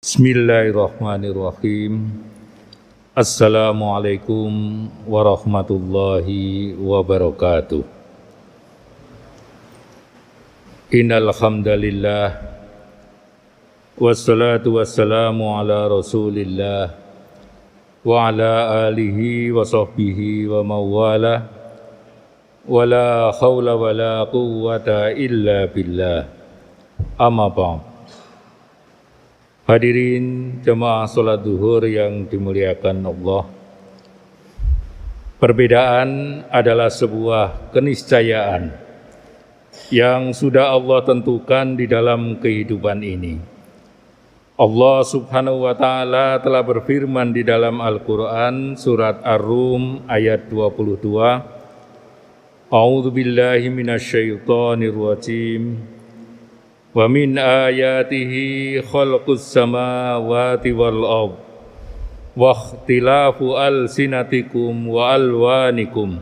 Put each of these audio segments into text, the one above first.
Bismillahirrahmanirrahim. Assalamualaikum warahmatullahi wabarakatuh. Innal hamdalillah wassalatu wassalamu ala Rasulillah wa ala alihi wa sahbihi wa mawala wala haula wala quwwata illa billah. Amma ba'd. Hadirin jemaah salat zuhur yang dimuliakan Allah. Perbedaan adalah sebuah keniscayaan yang sudah Allah tentukan di dalam kehidupan ini. Allah Subhanahu wa taala telah berfirman di dalam Al-Qur'an surat Ar-Rum ayat 22. A'udzu billahi minasyaitonir rajim. Wa min ayatihi khalqus samawati wal ardh wa ikhtilafu alsinatikum wa alwanikum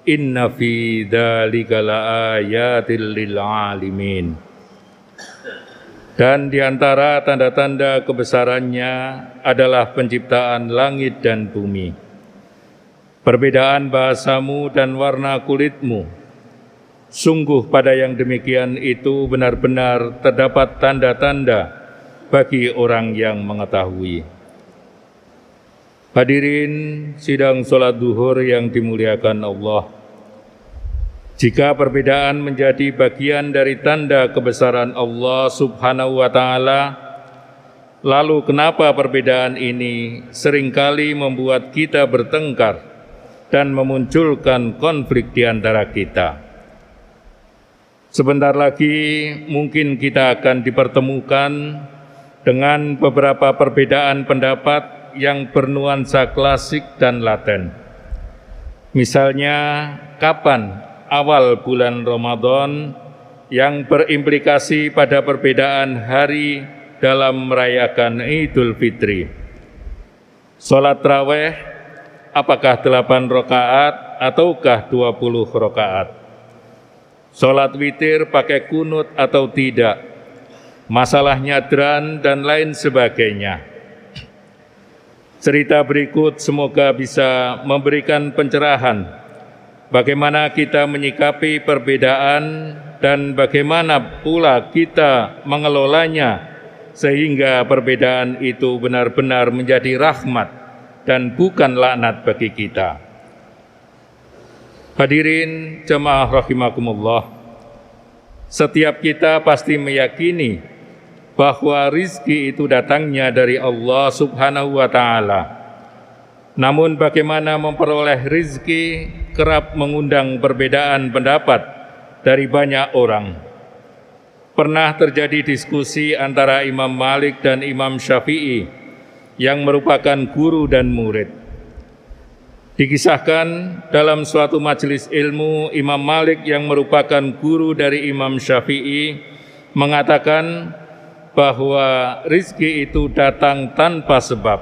inna fi dzalika laayatil lil alimin. Dan di antara tanda-tanda kebesarannya adalah penciptaan langit dan bumi, perbedaan bahasamu dan warna kulitmu. Sungguh pada yang demikian itu benar-benar terdapat tanda-tanda bagi orang yang mengetahui. Hadirin sidang salat zuhur yang dimuliakan Allah. Jika perbedaan menjadi bagian dari tanda kebesaran Allah Subhanahu wa taala, lalu kenapa perbedaan ini seringkali membuat kita bertengkar dan memunculkan konflik di antara kita? Sebentar lagi mungkin kita akan dipertemukan dengan beberapa perbedaan pendapat yang bernuansa klasik dan laten. Misalnya, kapan awal bulan Ramadan yang berimplikasi pada perbedaan hari dalam merayakan Idul Fitri. Salat tarawih apakah 8 rakaat ataukah 20 rakaat? Salat witir pakai kunut atau tidak, masalah nyadran dan lain sebagainya. Cerita berikut semoga bisa memberikan pencerahan bagaimana kita menyikapi perbedaan dan bagaimana pula kita mengelolanya sehingga perbedaan itu benar-benar menjadi rahmat dan bukan laknat bagi kita. Hadirin jemaah rahimakumullah, setiap kita pasti meyakini bahwa rizki itu datangnya dari Allah Subhanahu wa taala. Namun bagaimana memperoleh rizki kerap mengundang perbedaan pendapat dari banyak orang. Pernah terjadi diskusi antara Imam Malik dan Imam Syafi'i yang merupakan guru dan murid. Dikisahkan dalam suatu majelis ilmu, Imam Malik yang merupakan guru dari Imam Syafi'i mengatakan bahwa rizki itu datang tanpa sebab.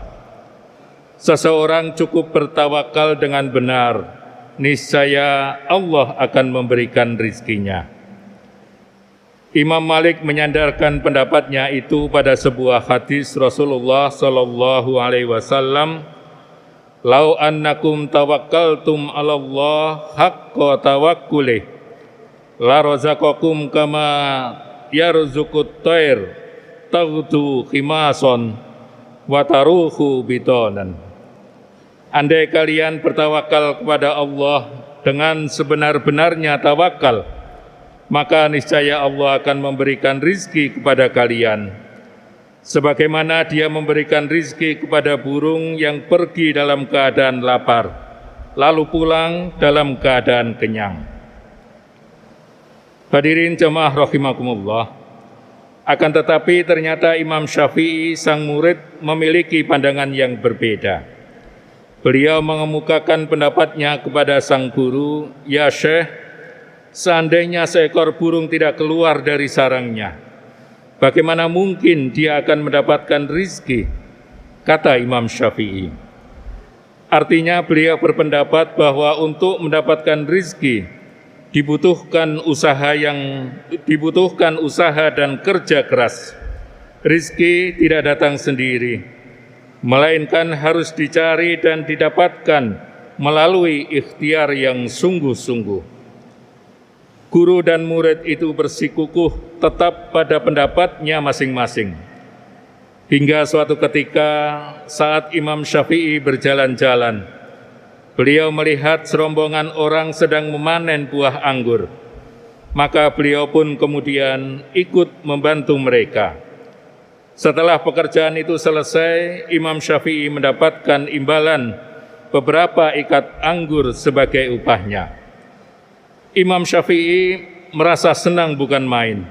Seseorang cukup bertawakal dengan benar, niscaya Allah akan memberikan rizkinya. Imam Malik menyandarkan pendapatnya itu pada sebuah hadis Rasulullah sallallahu alaihi wasallam, "Lau annakum tawakkaltum 'ala Allah haqqa tawakkulih la razaqakum kama yarzuqut thair taghdu khimason wa taruhu bitonan." Andai kalian bertawakal kepada Allah dengan sebenar-benarnya tawakal, maka niscaya Allah akan memberikan rizki kepada kalian sebagaimana Dia memberikan rizki kepada burung yang pergi dalam keadaan lapar, lalu pulang dalam keadaan kenyang. Hadirin jemaah rahimakumullah, akan tetapi ternyata Imam Syafi'i sang murid memiliki pandangan yang berbeda. Beliau mengemukakan pendapatnya kepada sang guru, "Ya Syekh, seandainya seekor burung tidak keluar dari sarangnya, bagaimana mungkin dia akan mendapatkan rizki?" Kata Imam Syafi'i. Artinya beliau berpendapat bahwa untuk mendapatkan rizki dibutuhkan usaha dan kerja keras. Rizki tidak datang sendiri, melainkan harus dicari dan didapatkan melalui ikhtiar yang sungguh-sungguh. Guru dan murid itu bersikukuh tetap pada pendapatnya masing-masing. Hingga suatu ketika saat Imam Syafi'i berjalan-jalan, beliau melihat serombongan orang sedang memanen buah anggur. Maka beliau pun kemudian ikut membantu mereka. Setelah pekerjaan itu selesai, Imam Syafi'i mendapatkan imbalan beberapa ikat anggur sebagai upahnya. Imam Syafi'i merasa senang bukan main,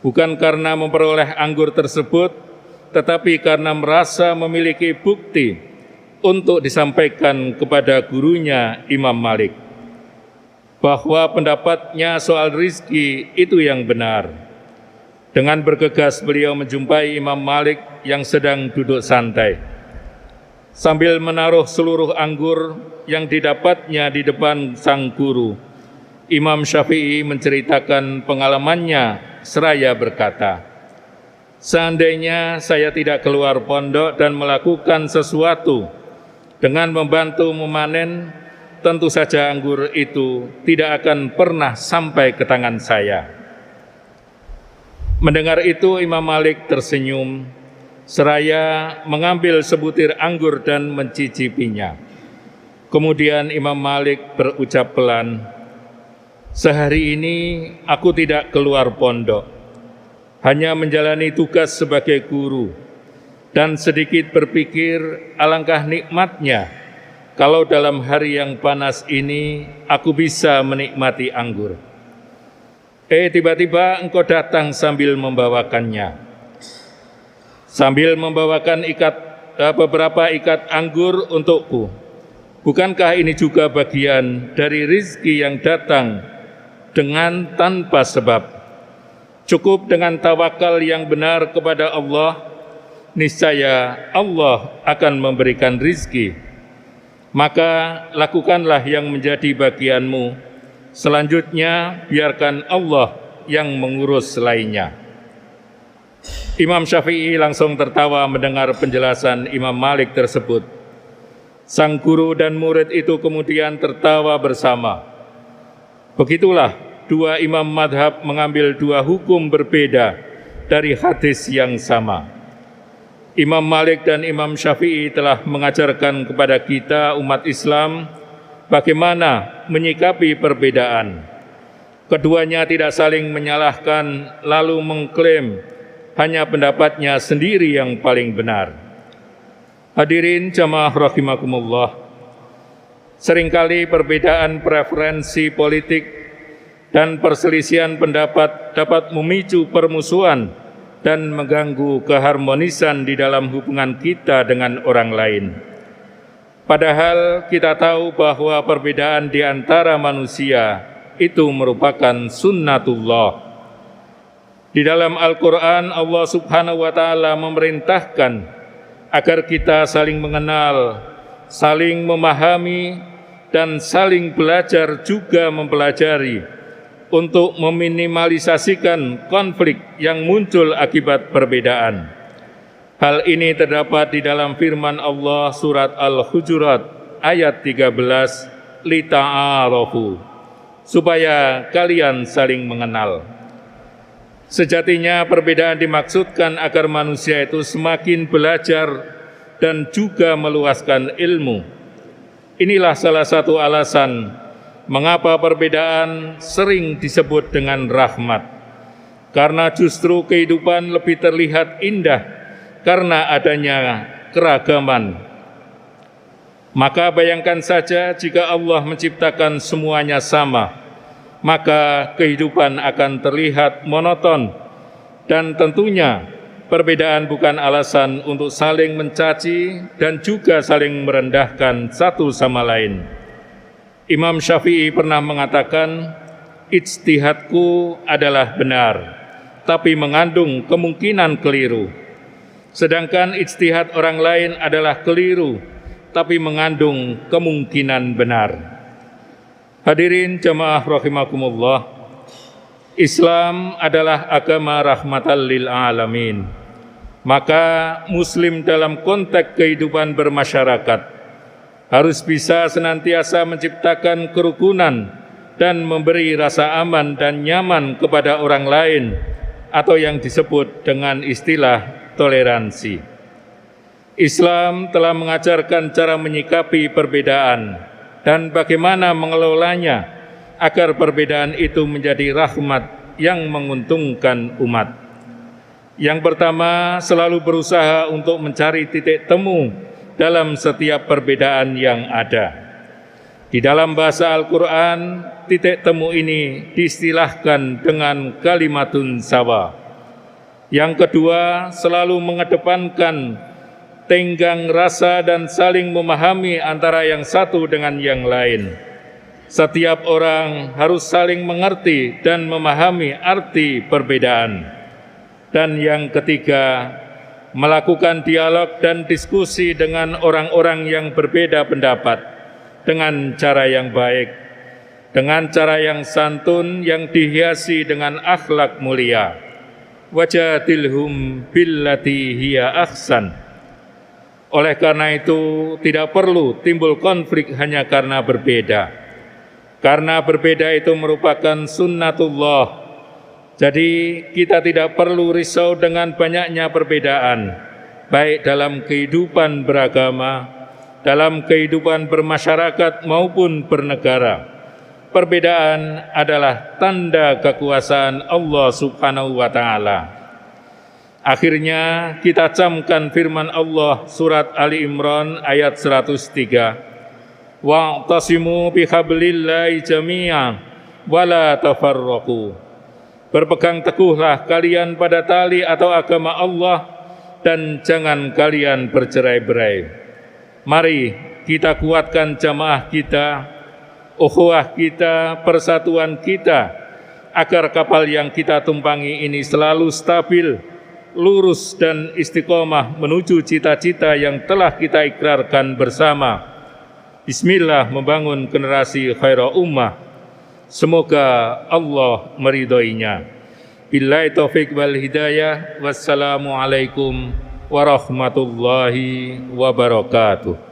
bukan karena memperoleh anggur tersebut, tetapi karena merasa memiliki bukti untuk disampaikan kepada gurunya Imam Malik, bahwa pendapatnya soal rizki itu yang benar. Dengan bergegas beliau menjumpai Imam Malik yang sedang duduk santai. Sambil menaruh seluruh anggur yang didapatnya di depan sang guru, Imam Syafi'i menceritakan pengalamannya seraya berkata, "Seandainya saya tidak keluar pondok dan melakukan sesuatu dengan membantu memanen, tentu saja anggur itu tidak akan pernah sampai ke tangan saya." Mendengar itu Imam Malik tersenyum, seraya mengambil sebutir anggur dan mencicipinya. Kemudian Imam Malik berucap pelan, "Sehari ini aku tidak keluar pondok, hanya menjalani tugas sebagai guru, dan sedikit berpikir alangkah nikmatnya kalau dalam hari yang panas ini aku bisa menikmati anggur. Tiba-tiba engkau datang sambil membawakannya. Sambil membawakan beberapa ikat anggur untukku. Bukankah ini juga bagian dari rizki yang datang dengan tanpa sebab? Cukup dengan tawakal yang benar kepada Allah, niscaya Allah akan memberikan rizki. Maka lakukanlah yang menjadi bagianmu. Selanjutnya biarkan Allah yang mengurus lainnya." Imam Syafi'i langsung tertawa mendengar penjelasan Imam Malik tersebut. Sang guru dan murid itu kemudian tertawa bersama. Begitulah dua imam madhab mengambil dua hukum berbeda dari hadis yang sama. Imam Malik dan Imam Syafi'i telah mengajarkan kepada kita umat Islam bagaimana menyikapi perbedaan. Keduanya tidak saling menyalahkan lalu mengklaim hanya pendapatnya sendiri yang paling benar. Hadirin jamaah rahimakumullah, seringkali perbedaan preferensi politik dan perselisihan pendapat dapat memicu permusuhan dan mengganggu keharmonisan di dalam hubungan kita dengan orang lain. Padahal kita tahu bahwa perbedaan di antara manusia itu merupakan sunnatullah. Di dalam Al-Quran Allah subhanahu wa ta'ala memerintahkan agar kita saling mengenal, saling memahami, dan saling belajar juga mempelajari untuk meminimalisasikan konflik yang muncul akibat perbedaan. Hal ini terdapat di dalam firman Allah surat Al-Hujurat ayat 13, "Lita'arafu", supaya kalian saling mengenal. Sejatinya perbedaan dimaksudkan agar manusia itu semakin belajar dan juga meluaskan ilmu. Inilah salah satu alasan mengapa perbedaan sering disebut dengan rahmat, karena justru kehidupan lebih terlihat indah karena adanya keragaman. Maka bayangkan saja jika Allah menciptakan semuanya sama, maka kehidupan akan terlihat monoton, dan tentunya perbedaan bukan alasan untuk saling mencaci dan juga saling merendahkan satu sama lain. Imam Syafi'i pernah mengatakan, "Ijtihadku adalah benar, tapi mengandung kemungkinan keliru. Sedangkan ijtihad orang lain adalah keliru, tapi mengandung kemungkinan benar." Hadirin jamaah rahimakumullah, Islam adalah agama rahmatan lil alamin. Maka Muslim dalam konteks kehidupan bermasyarakat harus bisa senantiasa menciptakan kerukunan dan memberi rasa aman dan nyaman kepada orang lain atau yang disebut dengan istilah toleransi. Islam telah mengajarkan cara menyikapi perbedaan dan bagaimana mengelolanya agar perbedaan itu menjadi rahmat yang menguntungkan umat. Yang pertama, selalu berusaha untuk mencari titik temu dalam setiap perbedaan yang ada. Di dalam bahasa Al-Quran, titik temu ini diistilahkan dengan kalimatun sawa. Yang kedua, selalu mengedepankan tenggang rasa dan saling memahami antara yang satu dengan yang lain. Setiap orang harus saling mengerti dan memahami arti perbedaan. Dan yang ketiga, melakukan dialog dan diskusi dengan orang-orang yang berbeda pendapat dengan cara yang baik, dengan cara yang santun yang dihiasi dengan akhlak mulia. Wajadilhum billati hiya ahsan. Oleh karena itu, tidak perlu timbul konflik hanya karena berbeda. Karena berbeda itu merupakan sunnatullah. Jadi kita tidak perlu risau dengan banyaknya perbedaan, baik dalam kehidupan beragama, dalam kehidupan bermasyarakat maupun bernegara. Perbedaan adalah tanda kekuasaan Allah Subhanahu wa Ta'ala. Akhirnya kita camkan firman Allah surat Ali Imran ayat 103. Wa'tasimu bihablillahi jami'an wa la tafarraqu. Berpegang teguhlah kalian pada tali atau agama Allah dan jangan kalian bercerai-berai. Mari kita kuatkan jamaah kita, ukhuwah kita, persatuan kita, agar kapal yang kita tumpangi ini selalu stabil, lurus dan istiqomah menuju cita-cita yang telah kita ikrarkan bersama. Bismillah membangun generasi khairah ummah. Semoga Allah meridhoinya. Billahi taufik wal hidayah. Wassalamualaikum warahmatullahi wabarakatuh.